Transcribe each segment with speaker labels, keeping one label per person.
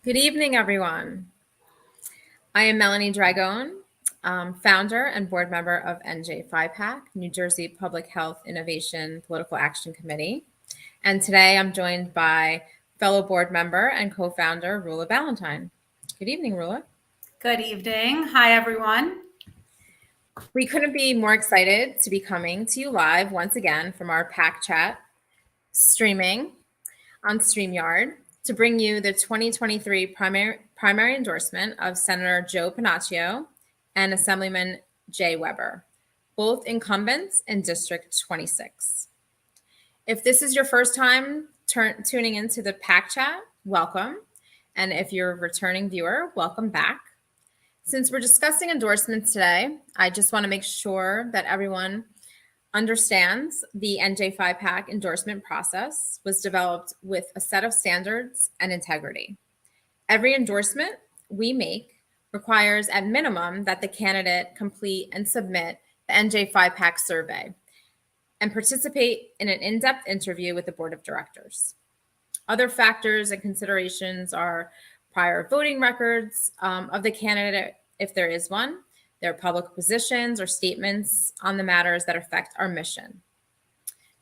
Speaker 1: Good evening, everyone. I am Melanie Dragone, founder and board member of NJ5PAC, New Jersey Public Health Innovation Political Action Committee. And today I'm joined by fellow board member and co-founder Rula Valentine. Good evening, Rula.
Speaker 2: Good evening. Hi, everyone.
Speaker 1: We couldn't be more excited to be coming to you live once again from our PAC chat streaming on StreamYard to bring you the 2023 primary endorsement of Senator Joe Pennacchio and Assemblyman Webber, both incumbents in District 26. If this is your first time tuning into the PAC chat, welcome. And if you're a returning viewer, welcome back. Since we're discussing endorsements today, I just want to make sure that everyone understands the NJ5PAC endorsement process was developed with a set of standards and integrity. Every endorsement we make requires at minimum that the candidate complete and submit the NJ5PAC survey and participate in an in-depth interview with the board of directors. Other factors and considerations are prior voting records of the candidate, if there is one, their public positions or statements on the matters that affect our mission.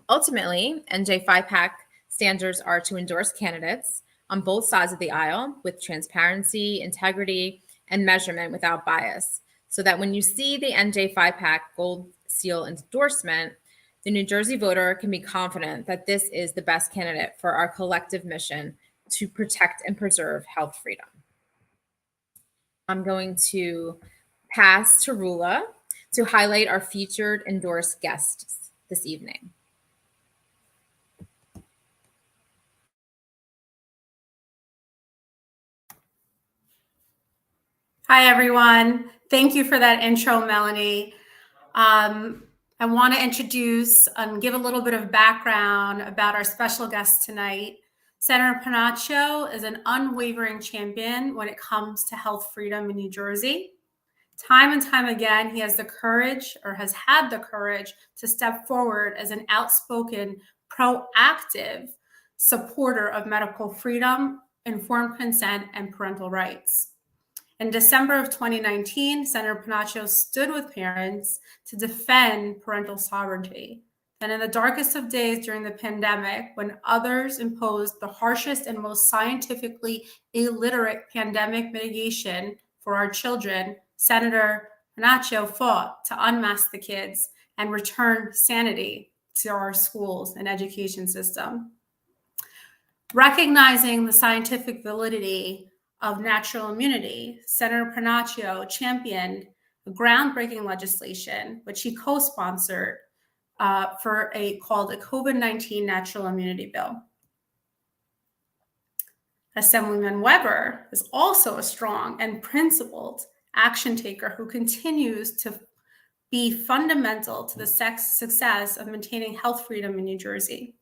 Speaker 1: Ultimately, NJ5PAC standards are to endorse candidates on both sides of the aisle with transparency, integrity, and measurement without bias, so that when you see the NJ5PAC Gold Seal endorsement, the New Jersey voter can be confident that this is the best candidate for our collective mission to protect and preserve health freedom. I'm going to pass to Rula to highlight our featured endorsed guests this evening.
Speaker 2: Hi, everyone. Thank you for that intro, Melanie. I want to introduce and give a little bit of background about our special guest tonight. Senator Pennacchio is an unwavering champion when it comes to health freedom in New Jersey. Time and time again, he has the courage, or has had the courage, to step forward as an outspoken, proactive supporter of medical freedom, informed consent, and parental rights. In December of 2019, Senator Pennacchio stood with parents to defend parental sovereignty. And in the darkest of days during the pandemic, when others imposed the harshest and most scientifically illiterate pandemic mitigation for our children, Senator Pennacchio fought to unmask the kids and return sanity to our schools and education system. Recognizing the scientific validity of natural immunity, Senator Pennacchio championed a groundbreaking legislation, which he co-sponsored called a COVID-19 Natural Immunity Bill. Assemblyman Webber is also a strong and principled action taker who continues to be fundamental to the success of maintaining health freedom in New Jersey.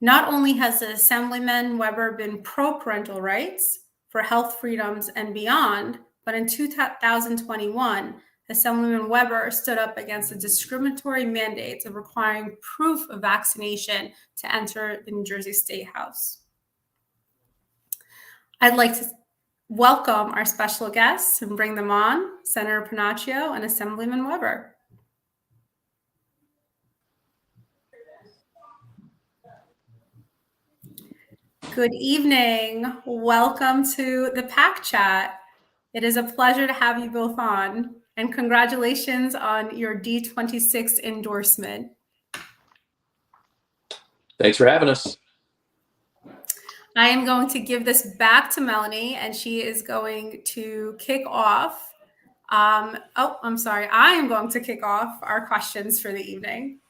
Speaker 2: Not only has the Assemblyman Webber been pro-parental rights for health freedoms and beyond, but in 2021, Assemblyman Webber stood up against the discriminatory mandates of requiring proof of vaccination to enter the New Jersey State House. I'd like to welcome our special guests and bring them on, Senator Pennacchio and Assemblyman Webber. Good evening. Welcome to the PAC chat. It is a pleasure to have you both on, and congratulations on your D26 endorsement.
Speaker 3: Thanks for having us.
Speaker 2: I am going to give this back to Melanie, and she is going to kick off. I am going to kick off our questions for the evening.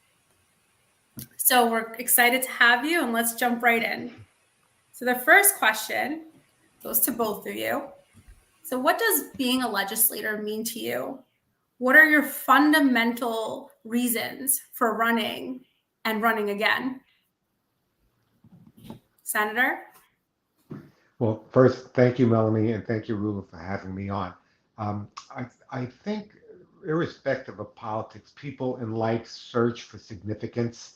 Speaker 2: So we're excited to have you, and let's jump right in. So the first question goes to both of you. So what does being a legislator mean to you? What are your fundamental reasons for running and running again? Senator?
Speaker 4: Well, first, thank you, Melanie, and thank you, Rula, for having me on. I think, irrespective of politics, people in life search for significance.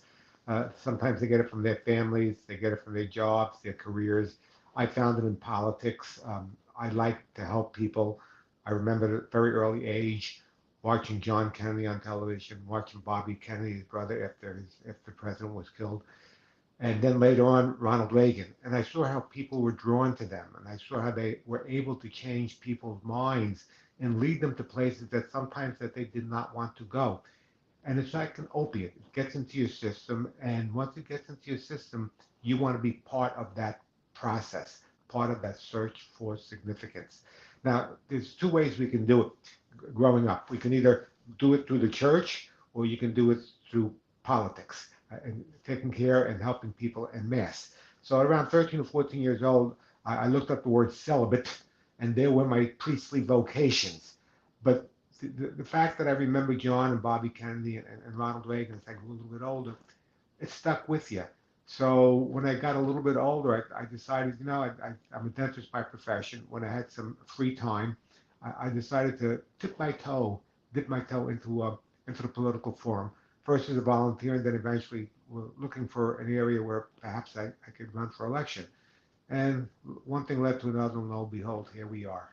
Speaker 4: Sometimes they get it from their families, they get it from their jobs, their careers. I found it in politics. I like to help people. I remember at a very early age watching John Kennedy on television, watching Bobby Kennedy's brother after the president was killed, and then later on Ronald Reagan. And I saw how people were drawn to them, and I saw how they were able to change people's minds and lead them to places that sometimes that they did not want to go. And it's like an opiate. It gets into your system, and once it gets into your system, you want to be part of that process, part of that search for significance. Now, there's two ways we can do it growing up. We can either do it through the church, or you can do it through politics, and taking care and helping people en masse. So around 13 or 14 years old, I looked up the word celibate, and there were my priestly vocations. But the fact that I remember John and Bobby Kennedy and Ronald Reagan as I grew a little bit older, it stuck with you. So when I got a little bit older, I decided, I'm a dentist by profession. When I had some free time, I decided to dip my toe into the political forum. First as a volunteer, and then eventually looking for an area where perhaps I could run for election. And one thing led to another, and lo and behold, here we are.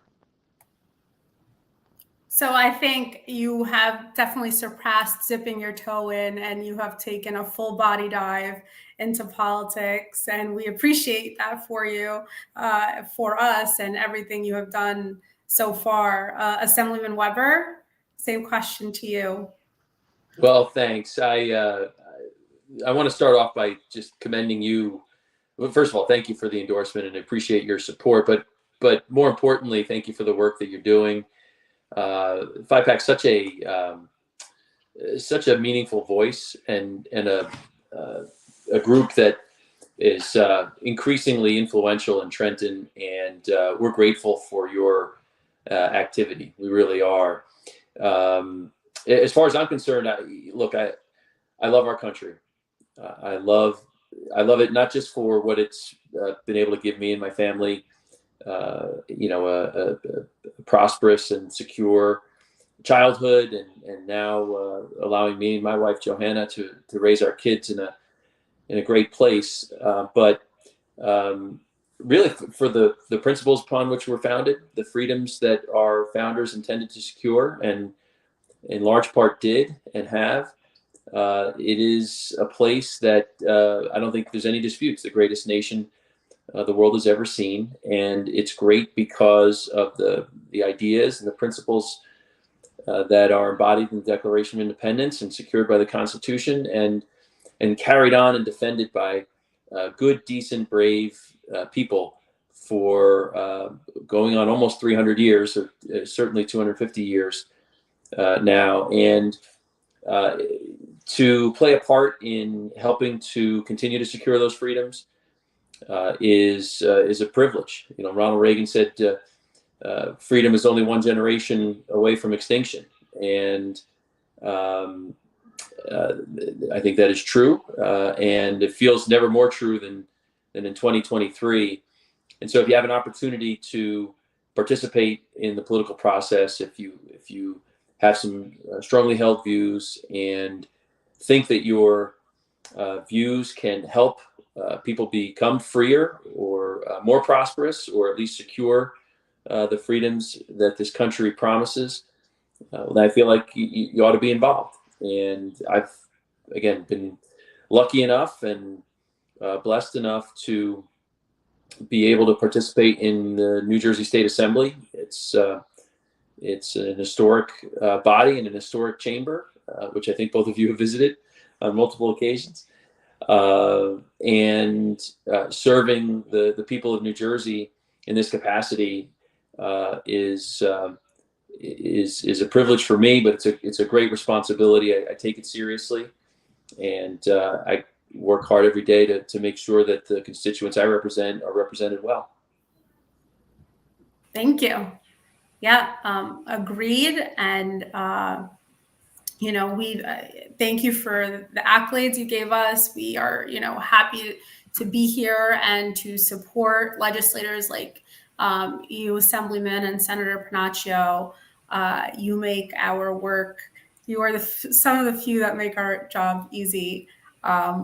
Speaker 2: So I think you have definitely surpassed dipping your toe in, and you have taken a full body dive into politics, and we appreciate that for you, for us, and everything you have done so far. Assemblyman Webber, same question to you.
Speaker 3: Well, thanks. I want to start off by just commending you. Well, first of all, thank you for the endorsement and appreciate your support. But more importantly, thank you for the work that you're doing. FIPAC such a meaningful voice and a group that is increasingly influential in Trenton, and we're grateful for your activity. We really are. As far as I'm concerned, I love our country. I love it not just for what it's been able to give me and my family. A prosperous and secure childhood, and now allowing me and my wife Johanna to raise our kids in a great place. But really, for the principles upon which we're founded, the freedoms that our founders intended to secure, and in large part did and have. It is a place that I don't think there's any disputes. The greatest nation the world has ever seen, and it's great because of the ideas and the principles that are embodied in the Declaration of Independence and secured by the Constitution, and carried on and defended by good, decent, brave people for going on almost 300 years, or certainly 250 years now, and to play a part in helping to continue to secure those freedoms is a privilege. Ronald Reagan said freedom is only one generation away from extinction, and I think that is true, and it feels never more true than in 2023. And so, if you have an opportunity to participate in the political process, if you have some strongly held views and think that your views can help people become freer or more prosperous, or at least secure the freedoms that this country promises, I feel like you ought to be involved. And I've, again, been lucky enough and blessed enough to be able to participate in the New Jersey State Assembly. It's an historic body and an historic chamber, which I think both of you have visited on multiple occasions. And serving the people of New Jersey in this capacity is a privilege for me, but it's a great responsibility. I take it seriously, and I work hard every day to make sure that the constituents I represent are represented well.
Speaker 2: Thank you. Yeah, agreed. And we thank you for the accolades you gave us. We are, happy to be here and to support legislators like you, Assemblyman and Senator Pennacchio. You make our work. You are some of the few that make our job easy.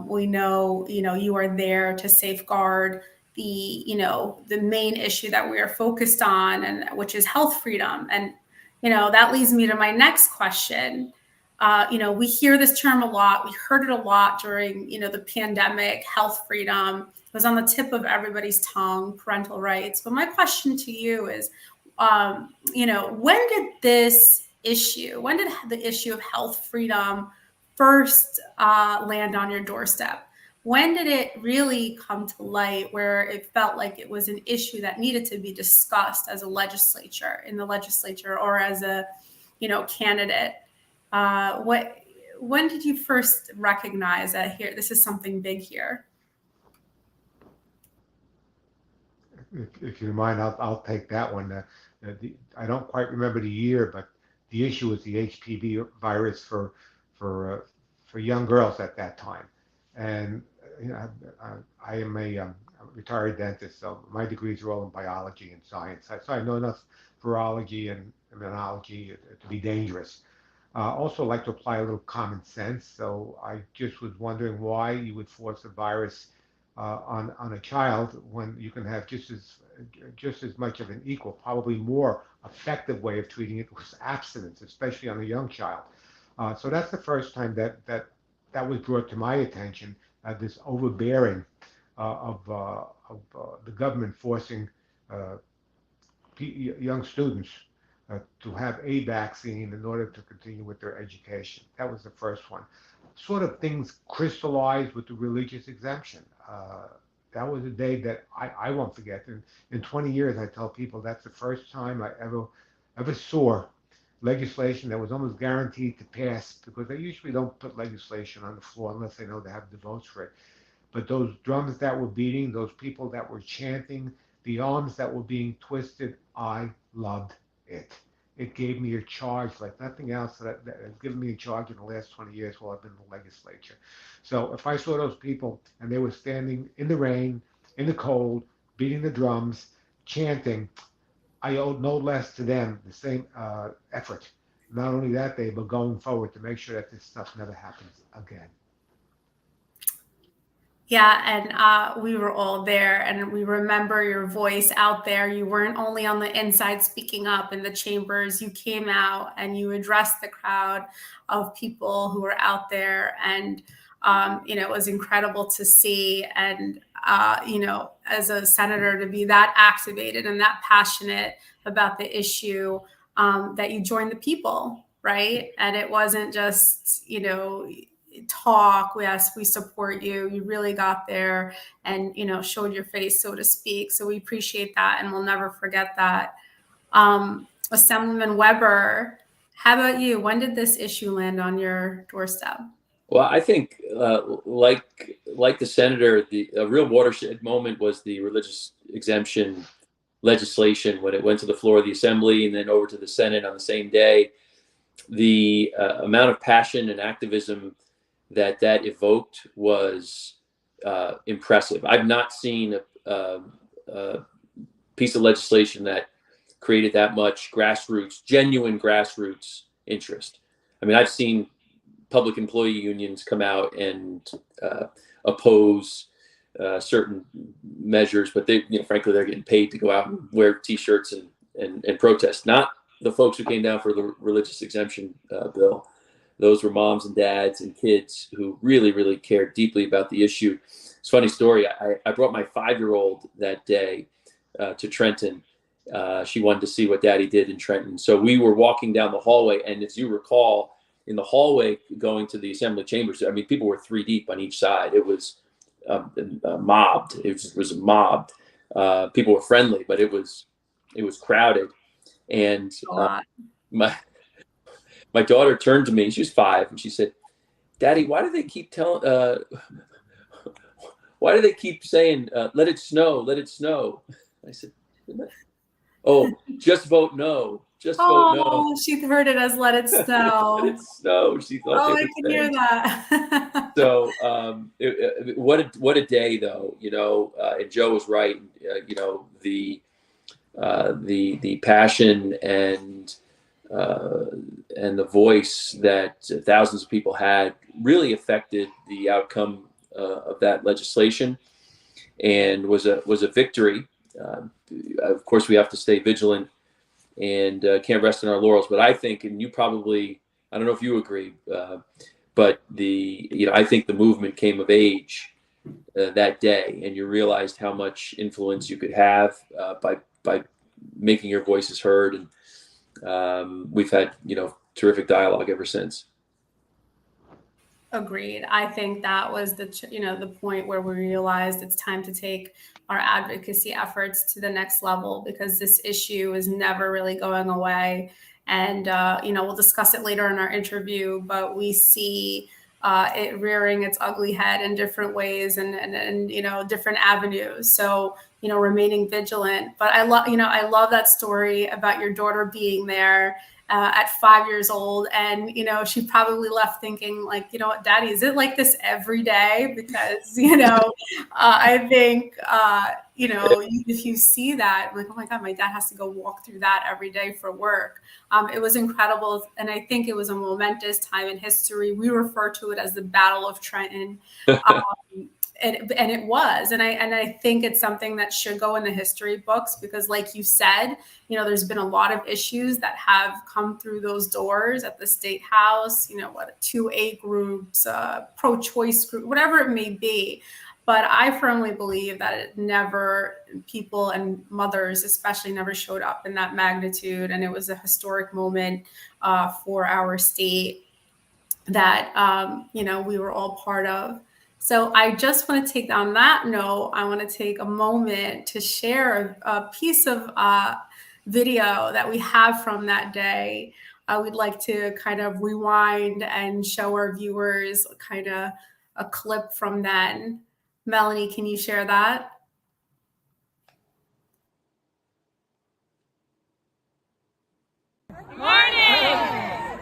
Speaker 2: We know, you are there to safeguard the main issue that we are focused on, and which is health freedom. And that leads me to my next question. We hear this term a lot. We heard it a lot during the pandemic. Health freedom was on the tip of everybody's tongue. Parental rights. But my question to you is, when did the issue of health freedom first land on your doorstep? When did it really come to light where it felt like it was an issue that needed to be discussed as a in the legislature, or as a, candidate? When did you first recognize that this is something big here?
Speaker 4: If you don't mind, I'll take that one. I don't quite remember the year, but the issue was the HPV virus for young girls at that time. And I am a retired dentist, so my degrees are all in biology and science. So I know enough virology and immunology to be dangerous. Also like to apply a little common sense. So I just was wondering why you would force a virus on a child when you can have just as much of an equal, probably more effective way of treating it was abstinence, especially on a young child. So that's the first time that was brought to my attention, this overbearing of the government forcing young students to have a vaccine in order to continue with their education. That was the first one. Sort of things crystallized with the religious exemption. That was a day that I won't forget. In 20 years, I tell people that's the first time I ever saw legislation that was almost guaranteed to pass, because they usually don't put legislation on the floor unless they know they have the votes for it. But those drums that were beating, those people that were chanting, the arms that were being twisted, I loved it. It gave me a charge like nothing else that has given me a charge in the last 20 years while I've been in the legislature. So if I saw those people and they were standing in the rain, in the cold, beating the drums, chanting, I owed no less to them the same effort. Not only that day, but going forward to make sure that this stuff never happens again.
Speaker 2: Yeah, and we were all there, and we remember your voice out there. You weren't only on the inside speaking up in the chambers. You came out and you addressed the crowd of people who were out there, and it was incredible to see. And as a senator, to be that activated and that passionate about the issue, that you joined the people, right? And it wasn't just talk. Yes, we support you. You really got there and showed your face, so to speak. So we appreciate that, and we'll never forget that. Assemblyman Webber, how about you? When did this issue land on your doorstep?
Speaker 3: Well, I think like the senator, a real watershed moment was the religious exemption legislation when it went to the floor of the assembly and then over to the Senate on the same day. The amount of passion and activism that evoked was impressive. I've not seen a piece of legislation that created that much genuine grassroots interest. I mean, I've seen public employee unions come out and oppose certain measures, but frankly, they're getting paid to go out and wear T-shirts and protest. Not the folks who came down for the religious exemption bill. Those were moms and dads and kids who really, really cared deeply about the issue. It's a funny story. I brought my 5-year-old that day to Trenton. She wanted to see what Daddy did in Trenton. So we were walking down the hallway, and as you recall, in the hallway going to the assembly chambers, I mean, people were 3 deep on each side. It was mobbed. It was mobbed. People were friendly, but it was crowded. And my daughter turned to me. She was 5, and she said, "Daddy, why do they keep why do they keep saying, let it snow, let it snow?" I said, "Oh, just vote no. Just vote no."
Speaker 2: Oh, she heard it as "let it snow."
Speaker 3: Let it snow. She thought.
Speaker 2: Oh, I can hear that.
Speaker 3: So, what a day, though. And Joe was right. The passion and the voice that thousands of people had really affected the outcome of that legislation. and was a victory. Of course, we have to stay vigilant and can't rest on our laurels. But I think, and you probably, I don't know if you agree, but I think the movement came of age that day, and you realized how much influence you could have by making your voices heard, and we've had terrific dialogue ever since.
Speaker 2: Agreed. I think that was the point where we realized it's time to take our advocacy efforts to the next level, because this issue is never really going away. And, we'll discuss it later in our interview, but we see it rearing its ugly head in different ways and different avenues. So, remaining vigilant. But I love that story about your daughter being there at 5 years old. And, she probably left thinking like, what, Daddy, is it like this every day? Because, I think, if you see that, I'm like, oh my God, my dad has to go walk through that every day for work. It was incredible. And I think it was a momentous time in history. We refer to it as the Battle of Trenton. And it was, and I think it's something that should go in the history books, because like you said, there's been a lot of issues that have come through those doors at the State House, 2A groups, pro-choice group, whatever it may be. But I firmly believe that people and mothers especially never showed up in that magnitude. And it was a historic moment for our state that, we were all part of. So I just want to take, on that note, I want to take a moment to share a piece of video that we have from that day. We'd like to kind of rewind and show our viewers kind of a clip from then. Melanie, can you share that?
Speaker 5: Morning!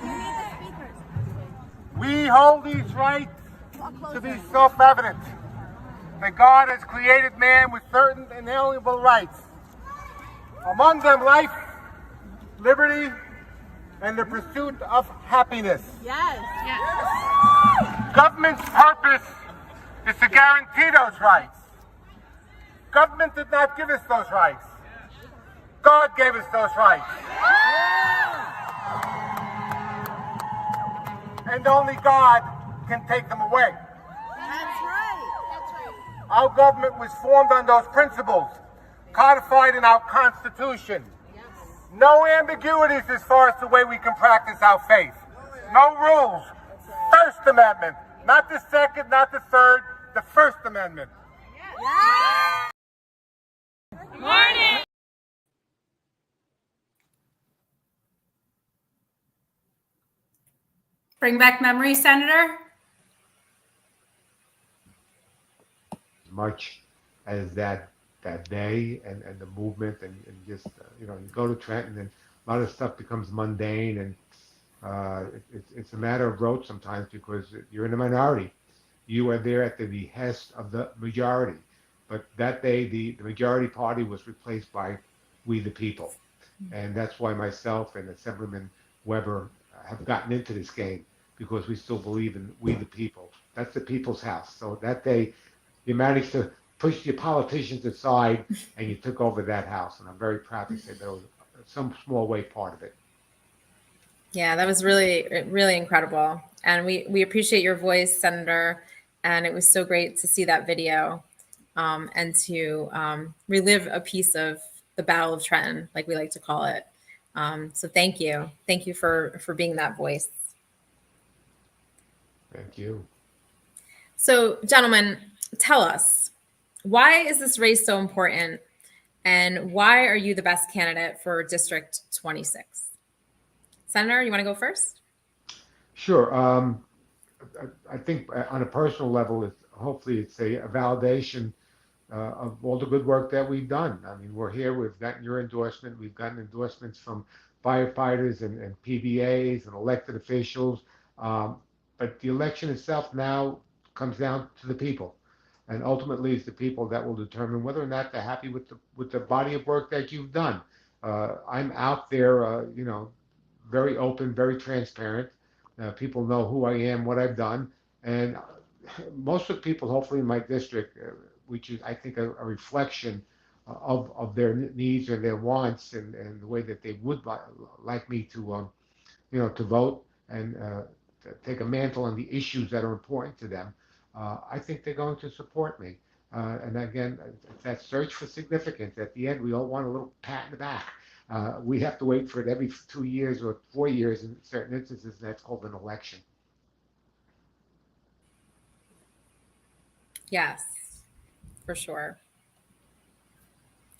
Speaker 6: We hold these rights to be self-evident, that God has created man with certain inalienable rights, among them life, liberty, and the pursuit of happiness.
Speaker 5: Yes.
Speaker 6: Government's purpose is to guarantee those rights. Government did not give us those rights. God gave us those rights. And only God can take them away.
Speaker 5: That's right.
Speaker 6: Our government was formed on those principles, codified in our Constitution.
Speaker 5: Yes.
Speaker 6: No ambiguities as far as the way we can practice our faith. No rules. First Amendment. Not the second, not the third, the First Amendment.
Speaker 5: Yes. Morning.
Speaker 2: Bring back memories, Senator.
Speaker 4: As much as that day and the movement and just you go to Trenton and a lot of stuff becomes mundane, and it's a matter of rote sometimes because you're in a minority. You are there at the behest of the majority, but that day the majority party was replaced by we the people, and that's why myself and Assemblyman Webber have gotten into this game, because we still believe in we the people. That's the people's house. So that day you managed to push your politicians aside and you took over that house. And I'm very proud to say that was some small way part of it.
Speaker 1: Yeah, that was really, really incredible. And we appreciate your voice, Senator. And it was so great to see that video and to relive a piece of the Battle of Trenton, like we like to call it. So thank you. Thank you for being that voice.
Speaker 4: Thank you.
Speaker 1: So, gentlemen, tell us, why is this race so important, and why are you the best candidate for District 26? Senator, you want to go first?
Speaker 4: Sure. I think on a personal level, hopefully it's a validation of all the good work that we've done. I mean, we're here. We've gotten your endorsement. We've gotten endorsements from firefighters and PBAs and elected officials. But the election itself now comes down to the people, and ultimately it's the people that will determine whether or not they're happy with the body of work that you've done. I'm out there, very open, very transparent. People know who I am, what I've done, and most of the people, hopefully in my district, which is, I think, a reflection of their needs and their wants and the way that they would like me to, to vote and to take a mantle on the issues that are important to them. I think they're going to support me. And again, that search for significance. At the end, we all want a little pat in the back. We have to wait for it every 2 years or 4 years in certain instances, and that's called an election.
Speaker 1: Yes, for sure.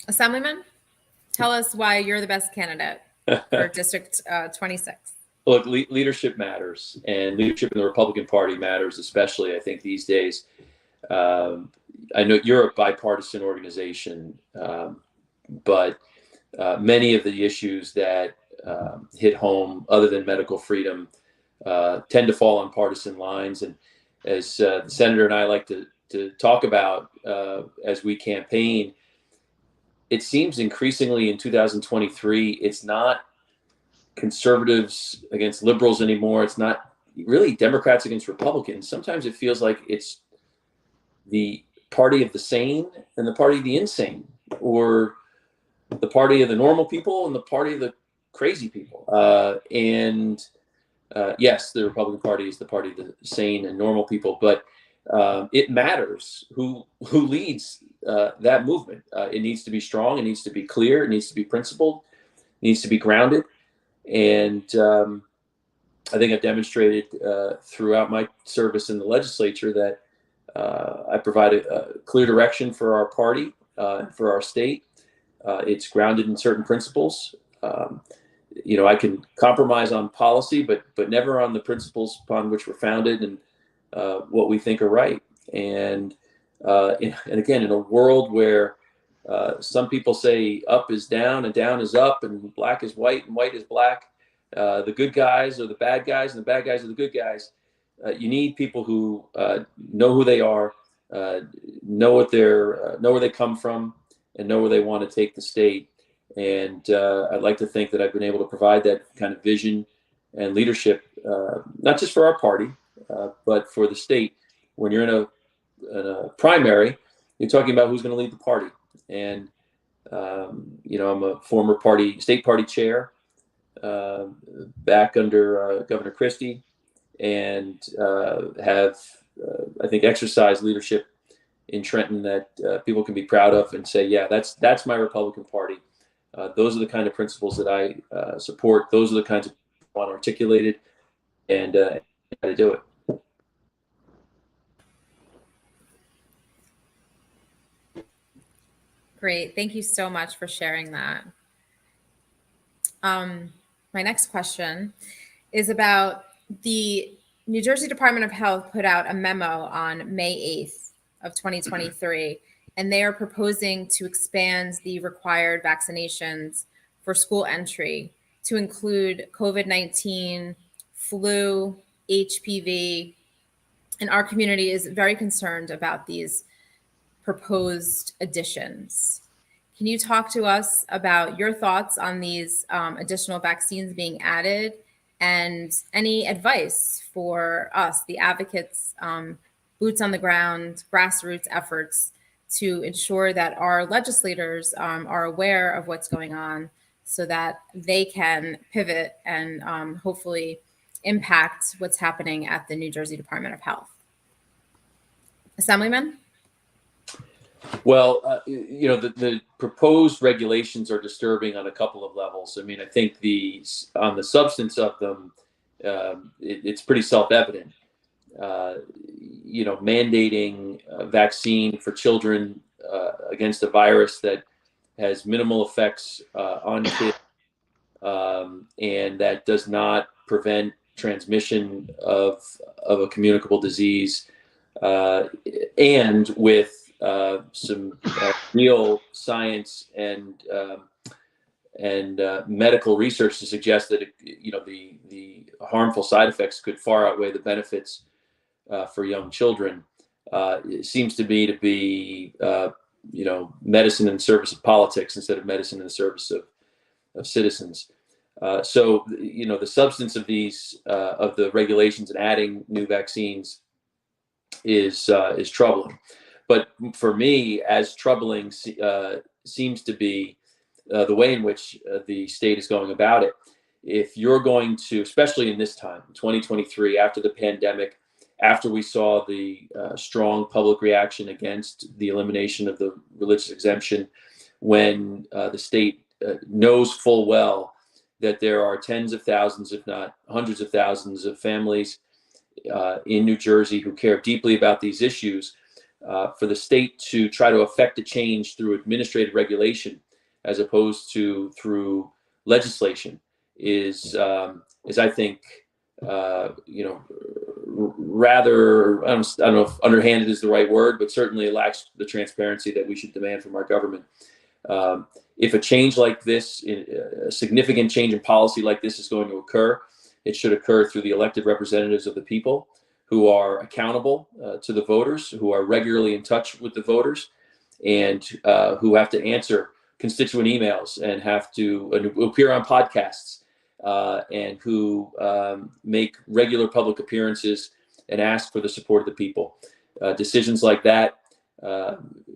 Speaker 1: Assemblyman, tell us why you're the best candidate for District 26.
Speaker 3: Look, leadership matters, and leadership in the Republican Party matters, especially, I think, these days. I know you're a bipartisan organization, but many of the issues that hit home, other than medical freedom, tend to fall on partisan lines. And as the senator and I like to talk about as we campaign, it seems increasingly in 2023, it's not conservatives against liberals anymore. It's not really Democrats against Republicans. Sometimes it feels like it's the party of the sane and the party of the insane, or the party of the normal people and the party of the crazy people. Yes, the Republican Party is the party of the sane and normal people, but it matters who leads that movement. It needs to be strong. It needs to be clear. It needs to be principled. It needs to be grounded. And I think I've demonstrated throughout my service in the legislature that I provide a clear direction for our party, for our state. It's grounded in certain principles. I can compromise on policy, but never on the principles upon which we're founded and what we think are right. And again, in a world where some people say up is down and down is up and black is white and white is black, the good guys are the bad guys and the bad guys are the good guys. You need people who know who they are, know where they come from, and know where they want to take the state. And I'd like to think that I've been able to provide that kind of vision and leadership, not just for our party, but for the state. When you're in a primary, you're talking about who's going to lead the party. And I'm a former state party chair back under Governor Christie, and have, I think, exercised leadership in Trenton that people can be proud of and say, yeah, that's my Republican Party. Those are the kind of principles that I support. Those are the kinds of people I want articulated, and how to do it.
Speaker 1: Great. Thank you so much for sharing that. My next question is about the New Jersey Department of Health put out a memo on May 8th of 2023, and they are proposing to expand the required vaccinations for school entry to include COVID-19, flu, HPV, and our community is very concerned about these proposed additions. Can you talk to us about your thoughts on these additional vaccines being added, and any advice for us, the advocates, boots on the ground, grassroots efforts to ensure that our legislators are aware of what's going on so that they can pivot and hopefully impact what's happening at the New Jersey Department of Health? Assemblyman?
Speaker 3: Well, the proposed regulations are disturbing on a couple of levels. I mean, I think on the substance of them, it's pretty self-evident. Mandating a vaccine for children against a virus that has minimal effects on kids, and that does not prevent transmission of a communicable disease, and with some real science and medical research to suggest that the harmful side effects could far outweigh the benefits for young children. It seems to me to be medicine in the service of politics instead of medicine in the service of citizens. So the substance of these of the regulations and adding new vaccines is troubling. But for me, as troubling seems to be the way in which the state is going about it. If you're going to, especially in this time, 2023, after the pandemic, after we saw the strong public reaction against the elimination of the religious exemption, when the state knows full well that there are tens of thousands, if not hundreds of thousands, of families in New Jersey who care deeply about these issues, for the state to try to affect a change through administrative regulation as opposed to through legislation is I think, rather, I don't know if underhanded is the right word, but certainly it lacks the transparency that we should demand from our government. If a change like this, a significant change in policy like this is going to occur, it should occur through the elected representatives of the people who are accountable to the voters, who are regularly in touch with the voters, and who have to answer constituent emails and have to appear on podcasts, and who make regular public appearances and ask for the support of the people. Decisions like that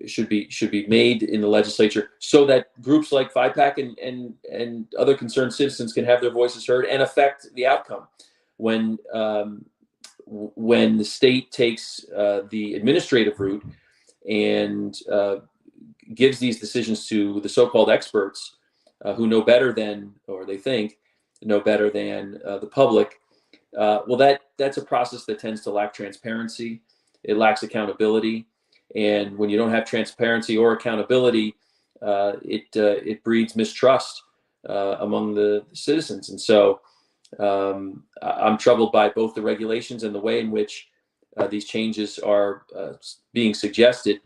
Speaker 3: should be made in the legislature so that groups like FIPAC and other concerned citizens can have their voices heard and affect the outcome. When the state takes the administrative route and gives these decisions to the so-called experts who know better than, or they think know better than the public, well, that's a process that tends to lack transparency. It lacks accountability. And when you don't have transparency or accountability, it breeds mistrust among the citizens. And so I'm troubled by both the regulations and the way in which these changes are being suggested.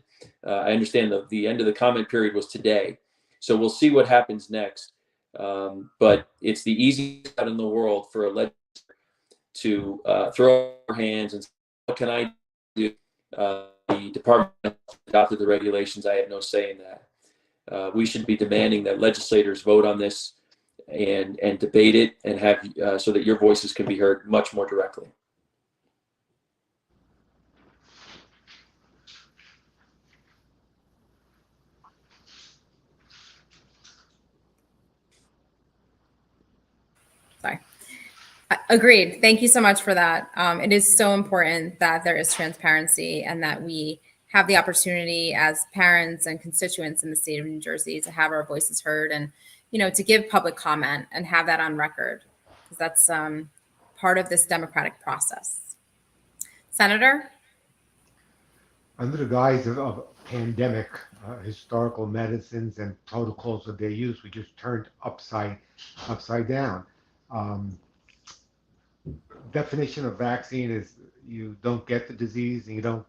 Speaker 3: I understand the end of the comment period was today, so we'll see what happens next. But it's the easiest out in the world for a legislator to throw our hands and say, what can I do? The department adopted the regulations. I have no say in that. We should be demanding that legislators vote on this and debate it and have so that your voices can be heard much more directly.
Speaker 1: Sorry. Agreed. Thank you so much for that. It is so important that there is transparency and that we have the opportunity as parents and constituents in the state of New Jersey to have our voices heard and, to give public comment and have that on record, because that's part of this democratic process. Senator?
Speaker 4: Under the guise of pandemic, historical medicines and protocols of their use, we just turned upside down. Definition of vaccine is you don't get the disease and you don't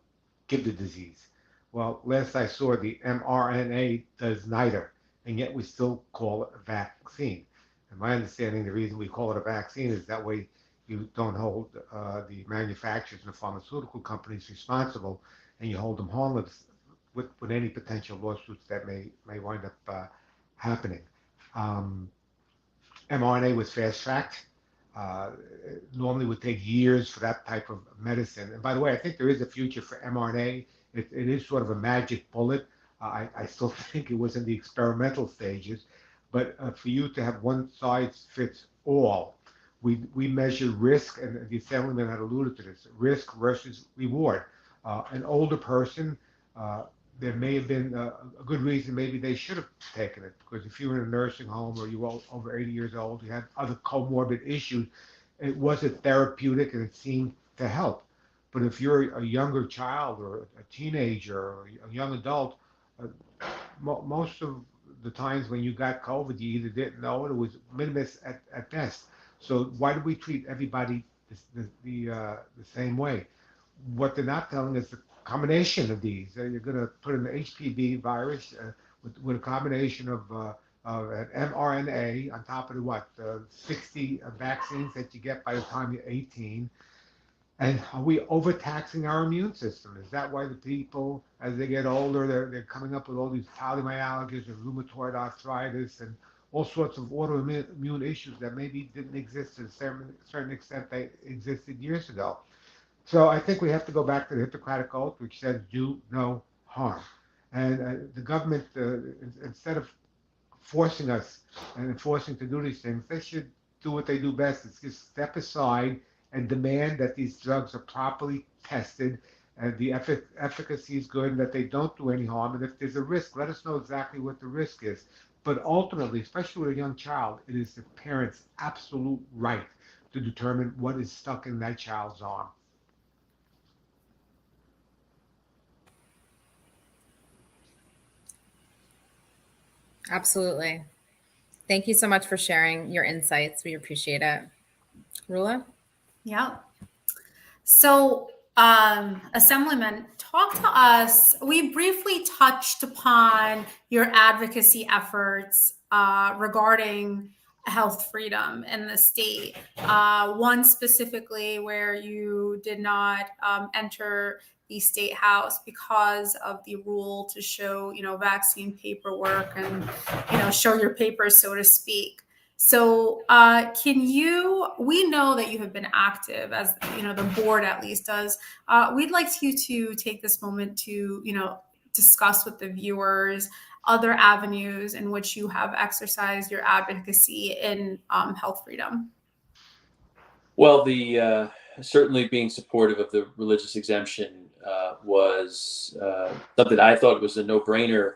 Speaker 4: give the disease. Well, last I saw, the mRNA does neither, and yet we still call it a vaccine. And my understanding, the reason we call it a vaccine is that way you don't hold the manufacturers and the pharmaceutical companies responsible, and you hold them harmless with any potential lawsuits that may wind up happening. mRNA was fast-tracked. Normally would take years for that type of medicine. And by the way, I think there is a future for mRNA. It is sort of a magic bullet. I still think it was in the experimental stages. But for you to have one size fits all, we measure risk, and the Assemblyman had alluded to this, risk versus reward. An older person, there may have been a good reason maybe they should have taken it, because if you were in a nursing home or you were over 80 years old, you had other comorbid issues, it wasn't therapeutic and it seemed to help. But if you're a younger child or a teenager or a young adult, most of the times when you got COVID, you either didn't know it or was minimus at best. So why do we treat everybody the same way? What they're not telling us the combination of these. You're going to put in the HPV virus with a combination of an mRNA on top of the 60 vaccines that you get by the time you're 18. And are we overtaxing our immune system? Is that why the people, as they get older, they're coming up with all these polymyalgias and rheumatoid arthritis and all sorts of autoimmune issues that maybe didn't exist to a certain extent they existed years ago? So I think we have to go back to the Hippocratic Oath, which says do no harm. And the government, instead of forcing us and enforcing to do these things, they should do what they do best. It's just step aside and demand that these drugs are properly tested and the efficacy is good and that they don't do any harm. And if there's a risk, let us know exactly what the risk is. But ultimately, especially with a young child, it is the parent's absolute right to determine what is stuck in that child's arm.
Speaker 1: Absolutely. Thank you so much for sharing your insights. We appreciate it. Rula?
Speaker 2: Yeah. So, Assemblyman, talk to us. We briefly touched upon your advocacy efforts regarding health freedom in the state. One specifically where you did not enter the state house because of the rule to show, vaccine paperwork and, show your papers, so to speak. So we know that you have been active, as the board at least does. We'd like you to take this moment to, discuss with the viewers other avenues in which you have exercised your advocacy in health freedom.
Speaker 3: Well, the certainly being supportive of the religious exemption was something I thought was a no-brainer.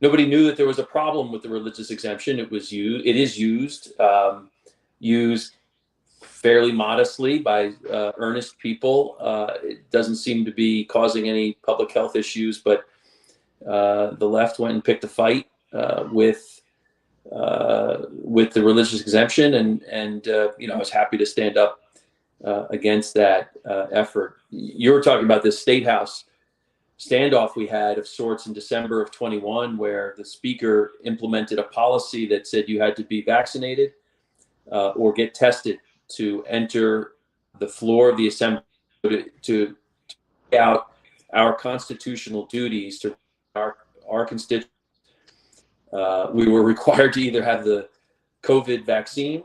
Speaker 3: Nobody knew that there was a problem with the religious exemption. It is used fairly modestly by earnest people. It doesn't seem to be causing any public health issues, but the left went and picked a fight with the religious exemption, and I was happy to stand up against that effort. You were talking about this state house standoff we had of sorts in December of 21, where the speaker implemented a policy that said you had to be vaccinated or get tested to enter the floor of the assembly to carry out our constitutional duties to our constituents. We were required to either have the COVID vaccine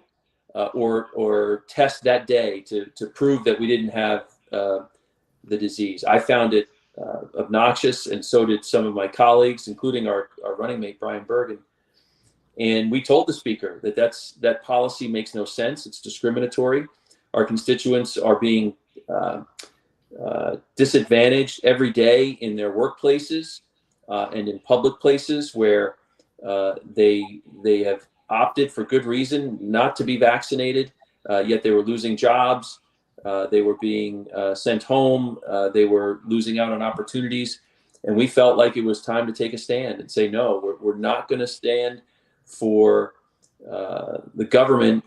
Speaker 3: or test that day to prove that we didn't have the disease. I found it obnoxious, and so did some of my colleagues, including our running mate, Brian Bergen. And we told the speaker that policy makes no sense. It's discriminatory. Our constituents are being disadvantaged every day in their workplaces and in public places where they have opted for good reason not to be vaccinated, yet they were losing jobs. They were being sent home. They were losing out on opportunities. And we felt like it was time to take a stand and say, no, we're not going to stand for the government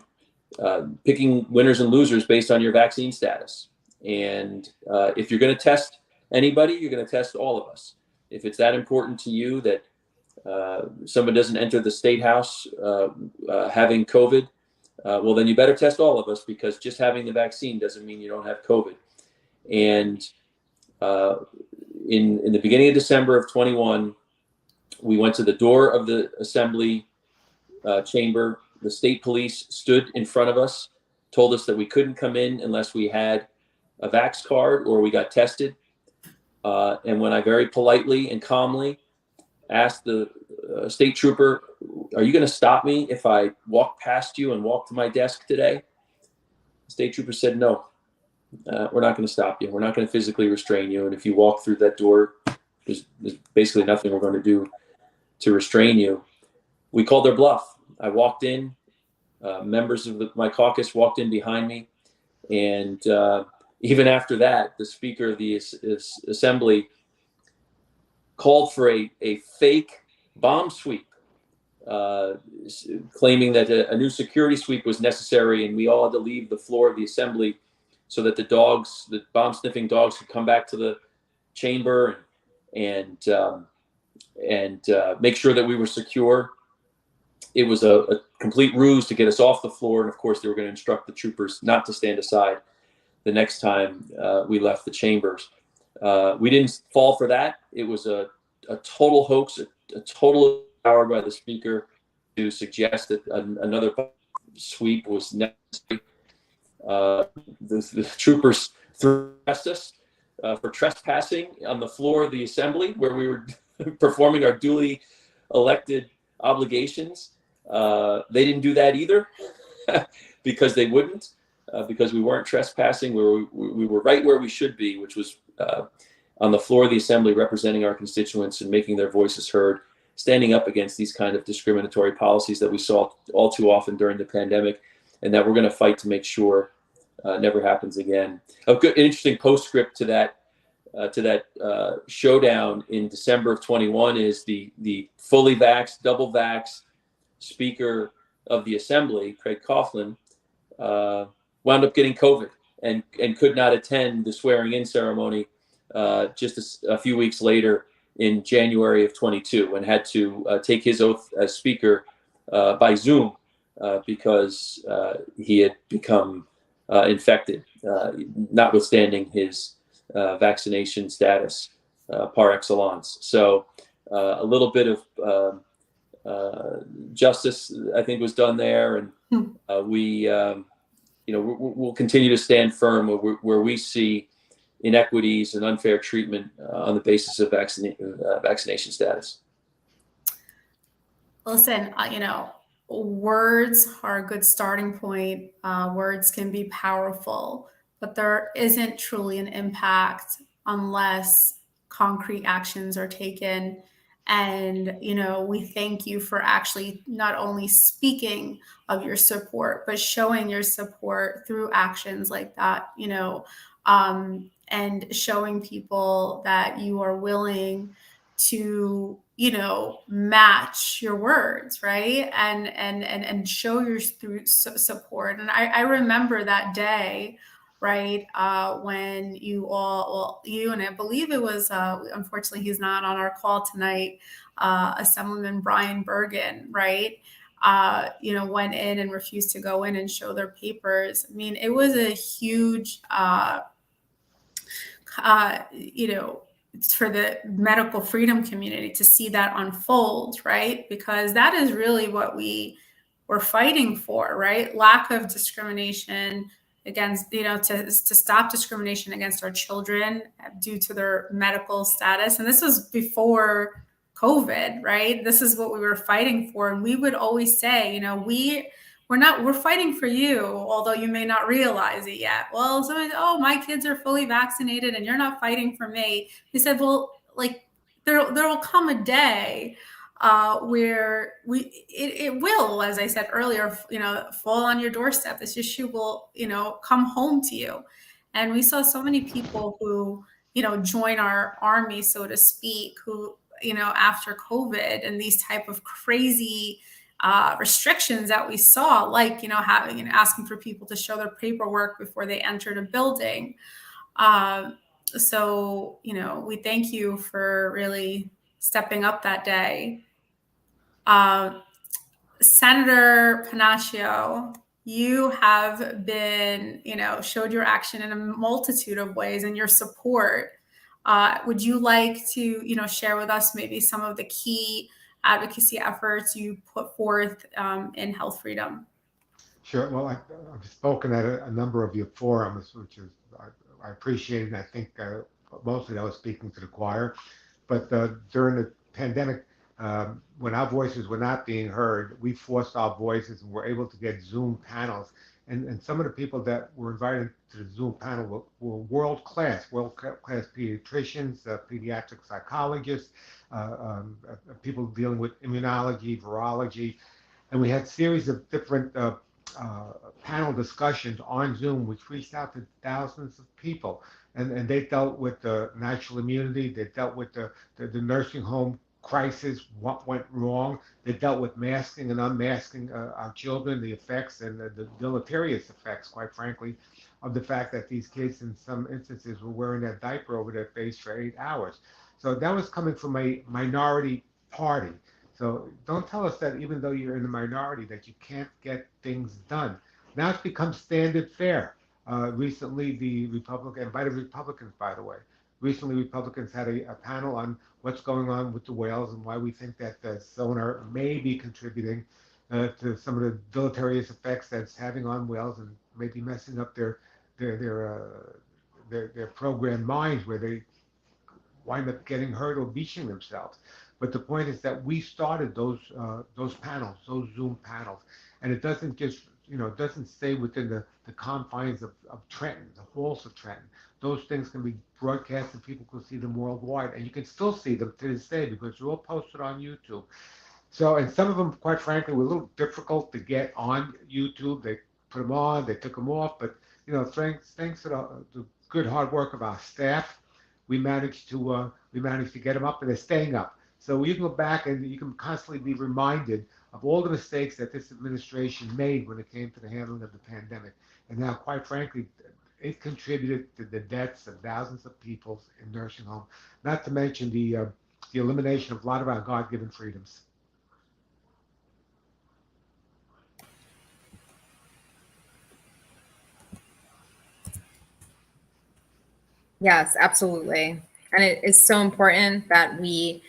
Speaker 3: picking winners and losers based on your vaccine status. And if you're going to test anybody, you're going to test all of us. If it's that important to you that someone doesn't enter the state house having COVID, well, then you better test all of us, because just having the vaccine doesn't mean you don't have COVID. And in the beginning of December of 21, we went to the door of the assembly chamber. The state police stood in front of us, told us that we couldn't come in unless we had a vax card or we got tested. And when I very politely and calmly asked the state trooper, are you going to stop me if I walk past you and walk to my desk today? The state trooper said, no, we're not going to stop you. We're not going to physically restrain you. And if you walk through that door, there's basically nothing we're going to do to restrain you. We called their bluff. I walked in, members of my caucus walked in behind me. And even after that, the Speaker of the Assembly called for a fake bomb sweep, claiming that a new security sweep was necessary, and we all had to leave the floor of the assembly so that the bomb-sniffing dogs could come back to the chamber and make sure that we were secure. It was a complete ruse to get us off the floor, and of course, they were going to instruct the troopers not to stand aside the next time we left the chambers. We didn't fall for that. It was a total hoax, a total power by the Speaker to suggest that another sweep was necessary. The troopers thrust us for trespassing on the floor of the assembly where we were performing our duly elected obligations. They didn't do that either because they wouldn't, because we weren't trespassing. We were right where we should be, which was on the floor of the assembly representing our constituents and making their voices heard, standing up against these kind of discriminatory policies that we saw all too often during the pandemic, and that we're going to fight to make sure never happens again. A good, interesting postscript to that showdown in December of 21 is the fully vaxxed, double vaxxed Speaker of the Assembly, Craig Coughlin, wound up getting COVID and could not attend the swearing-in ceremony just a few weeks later in January of 22, and had to take his oath as Speaker by Zoom because he had become infected, notwithstanding his vaccination status par excellence. So a little bit of justice, I think, was done there, and we'll continue to stand firm where we see inequities and unfair treatment on the basis of vaccination status.
Speaker 2: Listen, words are a good starting point. Words can be powerful, but there isn't truly an impact unless concrete actions are taken. And, we thank you for actually not only speaking of your support, but showing your support through actions like that, and showing people that you are willing to, match your words, right? And show your through support. And I remember that day, right? When you all, and I believe it was, unfortunately, he's not on our call tonight, Assemblyman Brian Bergen, right? Went in and refused to go in and show their papers. I mean, it was a huge, for the medical freedom community to see that unfold, right? Because that is really what we were fighting for, right? Lack of discrimination against, to stop discrimination against our children due to their medical status. And this was before COVID, right? This is what we were fighting for. And we would always say, we're fighting for you, although you may not realize it yet. Well, so, my kids are fully vaccinated and you're not fighting for me. We said, well, there will come a day where it will, as I said earlier, fall on your doorstep. This issue will, come home to you. And we saw so many people who, join our army, so to speak, who, after COVID and these type of crazy restrictions that we saw, like, asking for people to show their paperwork before they entered a building. So, we thank you for really stepping up that day. Senator Pennacchio, you have been, showed your action in a multitude of ways and your support. Would you like to, share with us maybe some of the key advocacy efforts you put forth in health freedom?
Speaker 4: Sure. Well, I've spoken at a number of your forums, which is I appreciate, and I think mostly I was speaking to the choir. But during the pandemic, when our voices were not being heard, we forced our voices and were able to get Zoom panels. And some of the people that were invited to the Zoom panel were world-class pediatricians, pediatric psychologists, people dealing with immunology, virology. And we had a series of different panel discussions on Zoom, which reached out to thousands of people. And they dealt with the natural immunity, they dealt with the nursing home crisis, what went wrong. They dealt with masking and unmasking our children, the effects and the deleterious effects, quite frankly, of the fact that these kids in some instances were wearing that diaper over their face for 8 hours. So that was coming from a minority party. So don't tell us that even though you're in the minority that you can't get things done. Now it's become standard fare. Recently, by the Republicans, by the way, recently Republicans had a panel on what's going on with the whales and why we think that the sonar may be contributing to some of the deleterious effects that's having on whales and maybe messing up their their programmed minds where they wind up getting hurt or beaching themselves. But the point is that we started those panels, those Zoom panels, and it doesn't just it doesn't stay within the confines of Trenton, the halls of Trenton. Those things can be broadcast and people can see them worldwide, and you can still see them to this day because they're all posted on YouTube. So, and some of them, quite frankly, were a little difficult to get on YouTube. They put them on, they took them off, but thanks to the good hard work of our staff, we managed to get them up, and they're staying up. So you can go back and you can constantly be reminded of all the mistakes that this administration made when it came to the handling of the pandemic, and now, quite frankly, it contributed to the deaths of thousands of people in nursing homes. Not to mention the elimination of a lot of our God-given freedoms.
Speaker 1: Yes, absolutely. And it is so important that we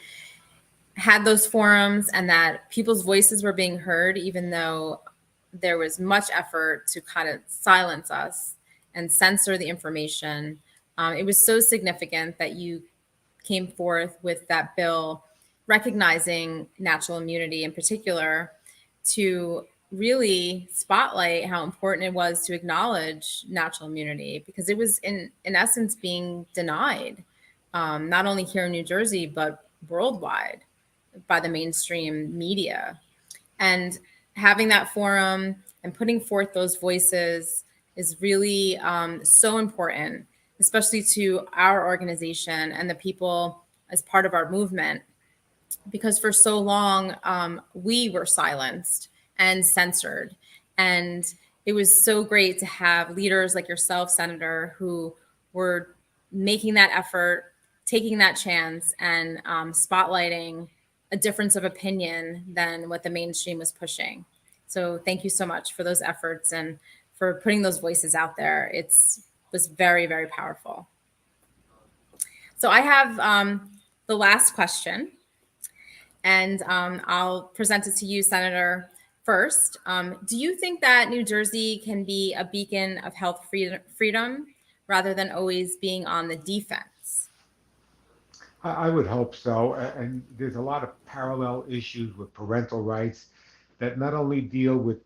Speaker 1: had those forums and that people's voices were being heard, even though there was much effort to kind of silence us and censor the information. It was so significant that you came forth with that bill recognizing natural immunity in particular, to really spotlight how important it was to acknowledge natural immunity, because it was in essence being denied, not only here in New Jersey, but worldwide by the mainstream media. And having that forum and putting forth those voices is really so important, especially to our organization and the people as part of our movement, because for so long we were silenced and censored. And it was so great to have leaders like yourself, Senator, who were making that effort, taking that chance, and spotlighting a difference of opinion than what the mainstream was pushing. So thank you so much for those efforts and for putting those voices out there. It was very, very powerful. So I have the last question, and I'll present it to you, Senator, first. Do you think that New Jersey can be a beacon of health freedom rather than always being on the defense?
Speaker 4: I would hope so. And there's a lot of parallel issues with parental rights that not only deal with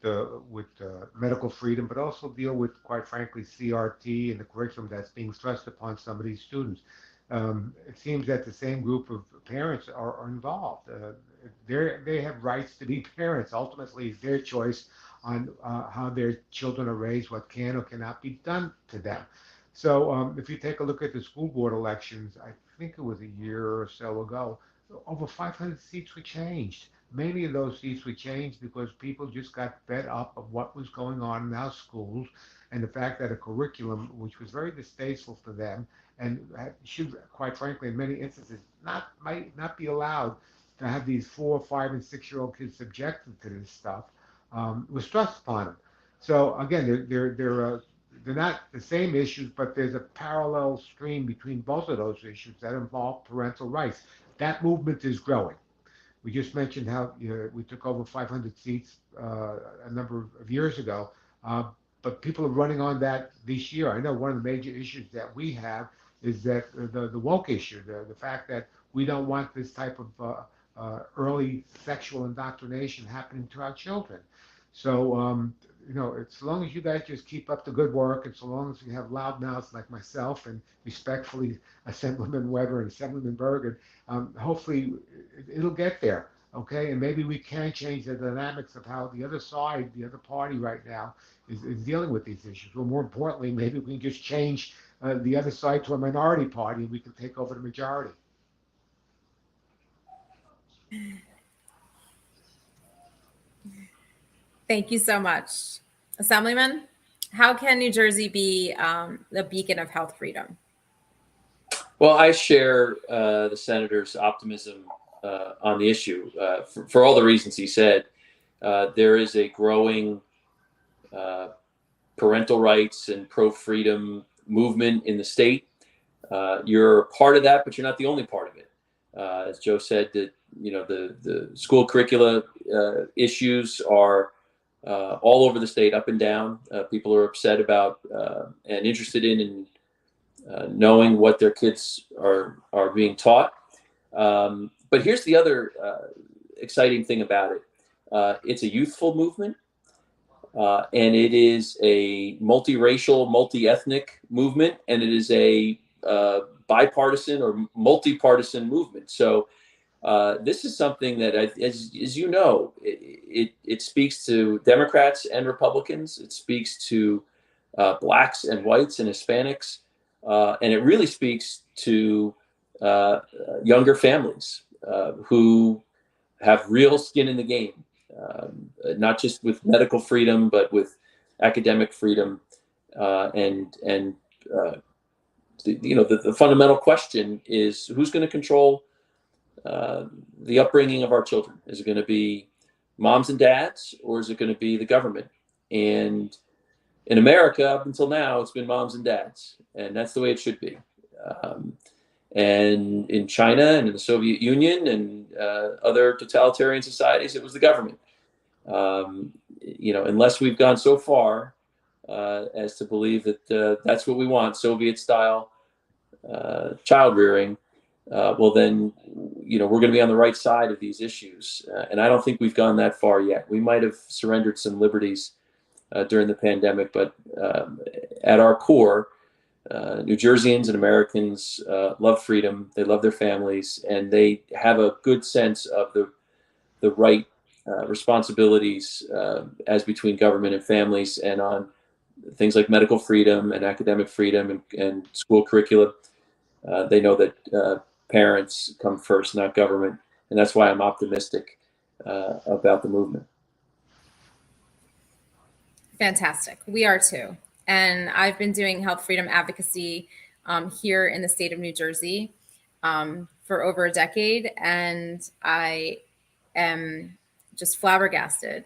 Speaker 4: medical freedom, but also deal with, quite frankly, CRT and the curriculum that's being thrust upon some of these students. It seems that the same group of parents are involved. They have rights to be parents. Ultimately, it's their choice on how their children are raised, what can or cannot be done to them. So if you take a look at the school board elections, I think it was a year or so ago, over 500 seats were changed. Many of those seats were changed because people just got fed up of what was going on in our schools and the fact that a curriculum, which was very distasteful to them and should, quite frankly, in many instances, might not be allowed to have these 4, 5, and 6-year-old kids subjected to this stuff, was thrust upon them. So again, they're not the same issues, but there's a parallel stream between both of those issues that involve parental rights. That movement is growing. We just mentioned how we took over 500 seats a number of years ago, but people are running on that this year. I know one of the major issues that we have is that the woke issue, the fact that we don't want this type of early sexual indoctrination happening to our children. So, as long as you guys just keep up the good work, and so long as you have loudmouths like myself and respectfully Assemblyman Webber and Assemblyman Bergen, hopefully it'll get there, okay? And maybe we can change the dynamics of how the other side, the other party right now is dealing with these issues. Well, more importantly, maybe we can just change the other side to a minority party and we can take over the majority.
Speaker 1: Thank you so much. Assemblyman, how can New Jersey be the beacon of health freedom?
Speaker 3: Well, I share the senator's optimism on the issue for all the reasons he said. There is a growing parental rights and pro-freedom movement in the state. You're a part of that, but you're not the only part of it. As Joe said, that the school curricula issues are all over the state, up and down. People are upset about and interested in knowing what their kids are being taught. But here's the other exciting thing about it. It's a youthful movement, and it is a multiracial, multi-ethnic movement, and it is a bipartisan or multi-partisan movement. So this is something that, as you know, it speaks to Democrats and Republicans. It speaks to blacks and whites and Hispanics, and it really speaks to younger families who have real skin in the game, not just with medical freedom, but with academic freedom, and the fundamental question is, who's going to control the upbringing of our children? Is it going to be moms and dads, or is it going to be the government? And in America, up until now, it's been moms and dads, and that's the way it should be. And in China and in the Soviet Union and other totalitarian societies, it was the government. Unless we've gone so far as to believe that that's what we want, Soviet-style child rearing, well, then, we're going to be on the right side of these issues. And I don't think we've gone that far yet. We might have surrendered some liberties during the pandemic, but at our core, New Jerseyans and Americans love freedom. They love their families, and they have a good sense of the right responsibilities as between government and families, and on things like medical freedom and academic freedom and school curriculum. They know that parents come first, not government, and that's why I'm optimistic about the movement.
Speaker 1: Fantastic. We are too. And I've been doing health freedom advocacy here in the state of New Jersey for over a decade. And I am just flabbergasted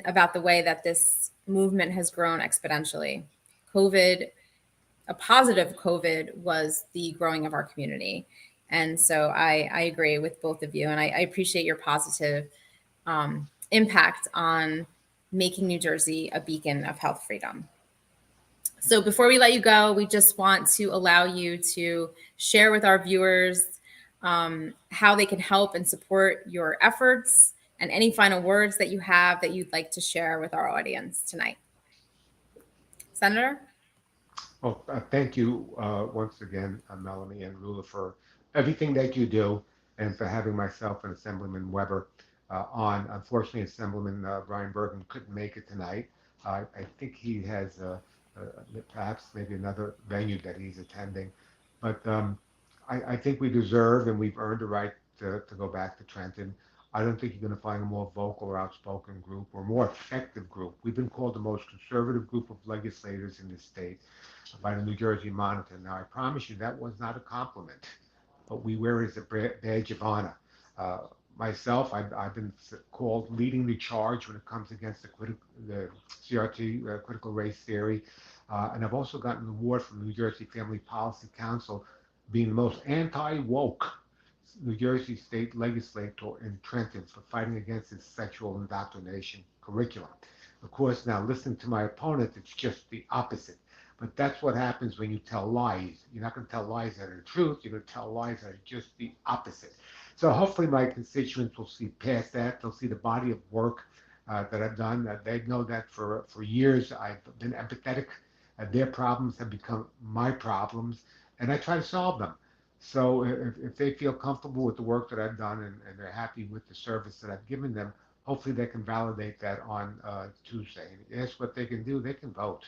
Speaker 1: about the way that this movement has grown exponentially. A positive COVID was the growing of our community. And so I agree with both of you. And I appreciate your positive impact on making New Jersey a beacon of health freedom. So before we let you go, we just want to allow you to share with our viewers how they can help and support your efforts, and any final words that you have that you'd like to share with our audience tonight. Senator?
Speaker 4: Well, thank you once again, Melanie and Rula, for everything that you do, and for having myself and Assemblyman Webber on. Unfortunately, Assemblyman Brian Bergen couldn't make it tonight. I think he has perhaps maybe another venue that he's attending. But I think we deserve and we've earned the right to go back to Trenton. I don't think you're going to find a more vocal or outspoken group or more effective group. We've been called the most conservative group of legislators in the state by the New Jersey Monitor. Now, I promise you that was not a compliment, but we wear it as a badge of honor. Myself, I've been called leading the charge when it comes against the CRT, critical race theory. And I've also gotten an award from the New Jersey Family Policy Council, being the most anti-woke New Jersey state legislator in Trenton for fighting against its sexual indoctrination curriculum. Of course, now listening to my opponent, it's just the opposite. But that's what happens when you tell lies. You're not going to tell lies that are the truth. You're going to tell lies that are just the opposite. So hopefully my constituents will see past that. They'll see the body of work that I've done. They know that for years I've been empathetic. Their problems have become my problems, and I try to solve them. So if they feel comfortable with the work that I've done and they're happy with the service that I've given them, hopefully they can validate that on Tuesday. And ask what they can do. They can vote.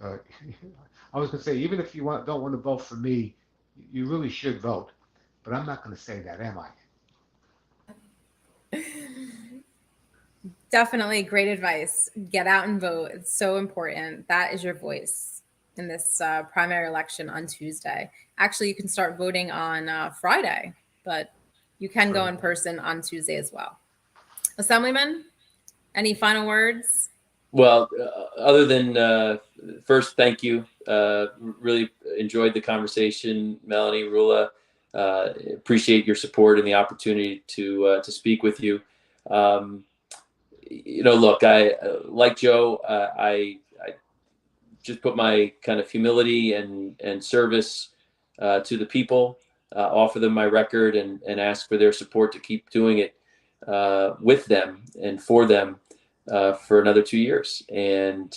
Speaker 4: I was going to say, even if you don't want to vote for me, you really should vote. But I'm not going to say that, am I?
Speaker 1: Definitely great advice. Get out and vote. It's so important. That is your voice in this primary election on Tuesday. Actually, you can start voting on Friday, but you can go in person on Tuesday as well. Assemblyman, any final words?
Speaker 3: Well, other than first, thank you. Really enjoyed the conversation, Melanie, Rula. Appreciate your support and the opportunity to speak with you. Look, I like Joe. I just put my kind of humility and service to the people, offer them my record, and ask for their support to keep doing it with them and for them for another 2 years. And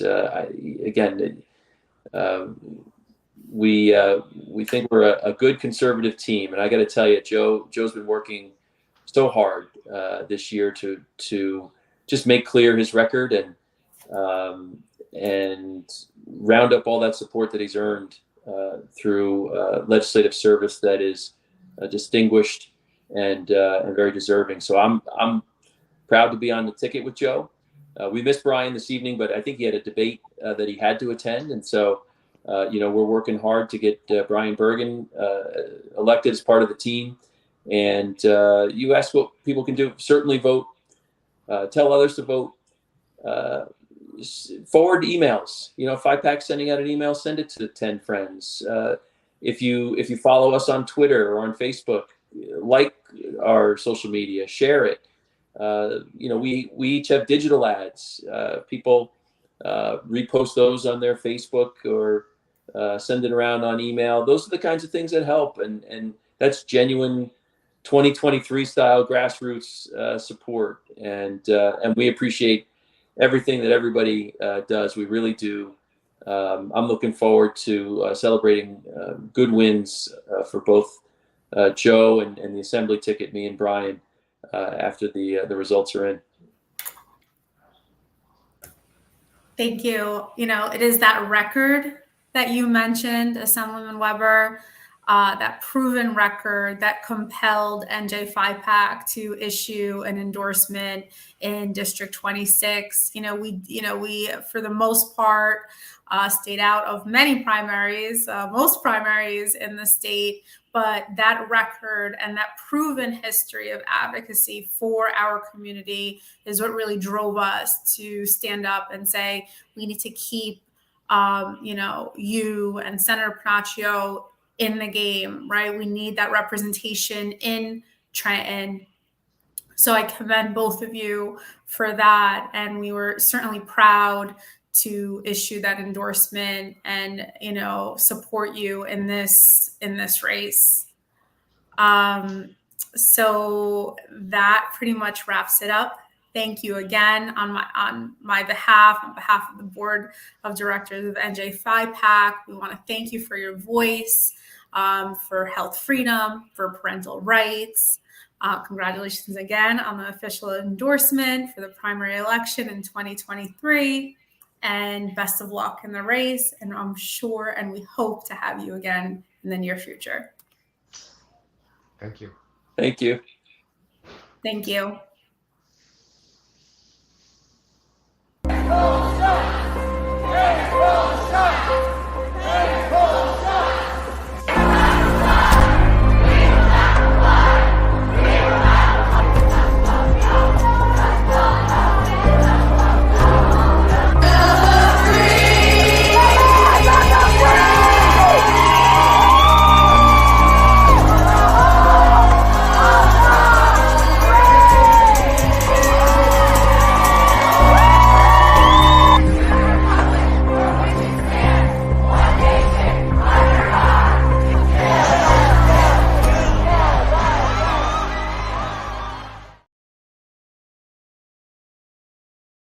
Speaker 3: we think we're a good conservative team. And I got to tell you, Joe's been working so hard this year to just make clear his record and round up all that support that he's earned through legislative service that is distinguished and very deserving. So I'm proud to be on the ticket with Joe. We missed Brian this evening, but I think he had a debate that he had to attend, and so we're working hard to get Brian Bergen elected as part of the team. And you ask what people can do. Certainly vote. Tell others to vote. Forward emails. 5-Pack sending out an email, send it to 10 friends. If you follow us on Twitter or on Facebook, like our social media, share it. We each have digital ads. People repost those on their Facebook or send it around on email. Those are the kinds of things that help, and that's genuine 2023 style grassroots support, and we appreciate everything that everybody does. We really do. I'm looking forward to celebrating good wins for both Joe and the Assembly ticket, me and Brian, after the results are in.
Speaker 2: Thank you. It is that record that you mentioned, Assemblyman Webber, that proven record that compelled NJ 5-Pack to issue an endorsement in District 26. We for the most part stayed out of many primaries, most primaries in the state, but that record and that proven history of advocacy for our community is what really drove us to stand up and say, we need to keep you and Senator Pennacchio in the game, right? We need that representation in Trenton. So I commend both of you for that. And we were certainly proud to issue that endorsement and, support you in this race. So that pretty much wraps it up. Thank you again on my behalf, on behalf of the board of directors of NJ 5-Pack. We want to thank you for your voice, for health freedom, for parental rights. Congratulations again on the official endorsement for the primary election in 2023, and best of luck in the race. And I'm sure, and we hope to have you again in the near future.
Speaker 4: Thank you.
Speaker 3: Thank you.
Speaker 2: Thank you.
Speaker 6: Endorsement!